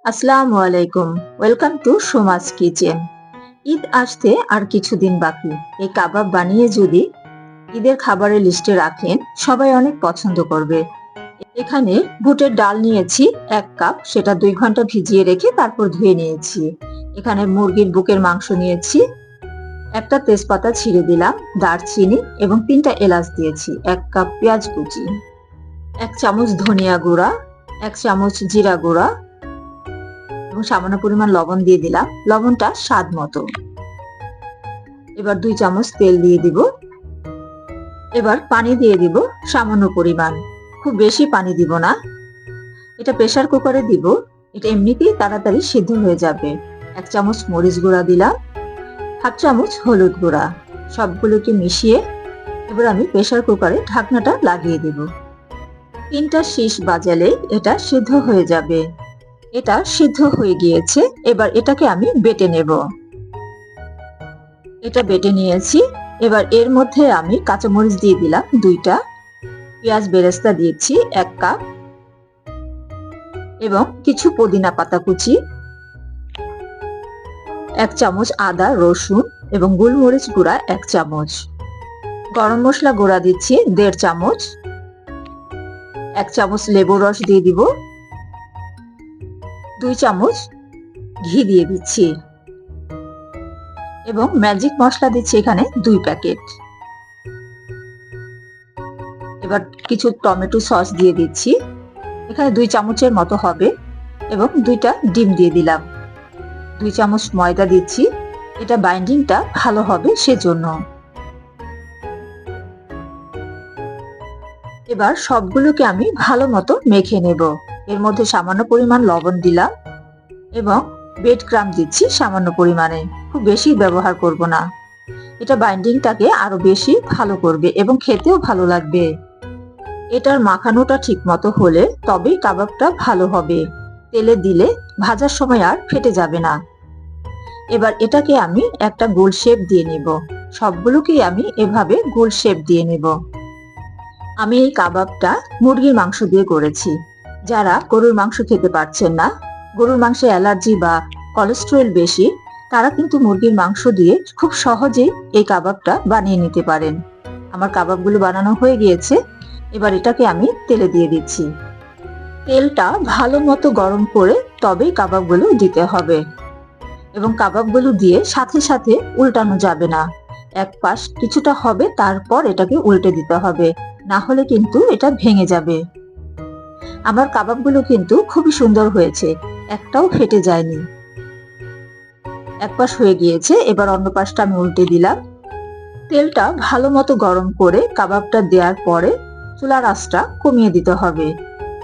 আসসালামু আলাইকুম। Welcome to Soma's kitchen. Eid আসতে আর কিছুদিন বাকি। এই কাবাব বানিয়ে যদি ঈদের খাবারের লিস্টে রাখেন, সবাই অনেক পছন্দ করবে। এখানে বুটের ডাল নিয়েছি 1 কাপ, সেটা 2 ঘন্টা ভিজিয়ে রেখে তারপর ধুয়ে নিয়েছি। এখানে মুরগির বুকের মাংস নিয়েছি, একটা তেজপাতা ছিঁড়ে দিলাম, দারচিনি এবং 3টা এলাচ দিয়েছি, 1 কাপ পেঁয়াজ কুচি, 1 চামচ ধনিয়া গুঁড়া, 1 চামচ জিরা গুঁড়া এবং সামান্য পরিমাণ লবণ দিয়ে দিলাম, লবণটা স্বাদ মতো। এবার 2 চামচ তেল দিয়ে দিব। এবার পানি দিয়ে দিব সামান্য পরিমাণ, খুব বেশি পানি দিব না। এটা প্রেসার কুকারে দিব, এটা এমনিতেই তাড়াতাড়ি সিদ্ধ হয়ে যাবে। 1 চামচ মরিচ গুঁড়া দিলাম, 1/2 চামচ হলুদ গুঁড়া, সবগুলোকে মিশিয়ে এবার আমি প্রেসার কুকারে ঢাকনাটা লাগিয়ে দেব। 3টা শীষ বাজালে এটা সিদ্ধ হয়ে যাবে। এটা সিদ্ধ হয়ে গিয়েছে, এবার এটাকে আমি বেটে নেব। এটা বেটে নিয়েছি। এবার এর মধ্যে আমি কাঁচামরিচ দিয়ে দিলাম 2টা, পেঁয়াজ বেরেস্তা দিয়েছি 1 কাপ এবং কিছু পুদিনা পাতা কুচি, 1 চামচ আদা রসুন এবং গোলমরিচ গুঁড়া 1 চামচ, গরম মশলা গুঁড়া দিচ্ছি 1.5 চামচ, 1 চামচ লেবুর রস দিয়ে দিব, 2 চামচ ঘি দিয়ে দিচ্ছি এবং ম্যাজিক মশলা দিচ্ছি এখানে 2 প্যাকেট। এবার কিছু টমেটো সস দিয়ে দিচ্ছি, এখানে 2 চামচের মতো হবে এবং 2টা ডিম দিয়ে দিলাম। 2 চামচ ময়দা দিচ্ছি, এটা বাইন্ডিংটা ভালো হবে সেজন্য। এবার সবগুলোকে আমি ভালো মতো মেখে নেব। এর মধ্যে সামান্য পরিমাণ লবণ দিলাম এবং ব্রেড ক্রাম্ব দিচ্ছি সামান্য পরিমাণে, খুব বেশি ব্যবহার করব না। এটা বাইন্ডিংটাকে আরো বেশি ভালো করবে এবং খেতেও ভালো লাগবে। এটার মাখানোটা ঠিক মতো হলে তবেই কাবাবটা ভালো হবে। তেলে দিলে ভাজার সময় আর ফেটে যাবে না। এবার এটাকে আমি একটা গোল শেপ দিয়ে নেব। সবগুলোকেই আমি এভাবে গোল শেপ দিয়ে নেব। আমি এই কাবাবটা মুরগির মাংস দিয়ে করেছি। যারা গরুর মাংস খেতে পারছেন না, গরুর মাংসে অ্যালার্জি বা কোলেস্টেরল বেশি, তারা কিন্তু মুরগির মাংস দিয়ে খুব সহজেই এই কাবাবটা বানিয়ে নিতে পারেন। আমার কাবাবগুলো বানানো হয়ে গিয়েছে, এবার এটাকে আমি তেলে দিয়ে দিচ্ছি। তেলটা ভালো মতো গরম করে তবেই কাবাবগুলো দিতে হবে এবং কাবাবগুলো দিয়ে সাথে সাথে উল্টানো যাবে না। এক পাশ কিছুটা হবে, তারপর এটাকে উল্টে দিতে হবে, না হলে কিন্তু এটা ভেঙে যাবে। আমার কাবাবগুলো কিন্তু খুবই সুন্দর হয়েছে, একটাও ফেটে যায়নি। এক পাশ হয়ে গিয়েছে, এবার অন্য পাশটা আমি উল্টে দিলাম। তেলটা ভালো মতো গরম করে কাবাবটা দেওয়ার পরে চুলার আঁচটা কমিয়ে দিতে হবে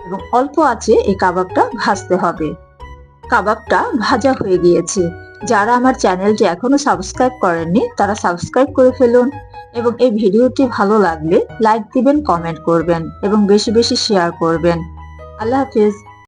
এবং অল্প আঁচে এই কাবাবটা ভাজতে হবে। কাবাবটা ভাজা হয়ে গিয়েছে। যারা আমার চ্যানেলটি এখনো সাবস্ক্রাইব করেননি তারা সাবস্ক্রাইব করে ফেলুন এবং এই ভিডিওটি ভালো লাগলে লাইক দিবেন, কমেন্ট করবেন এবং বেশি বেশি শেয়ার করবেন। আল্লাহ হাফেজ।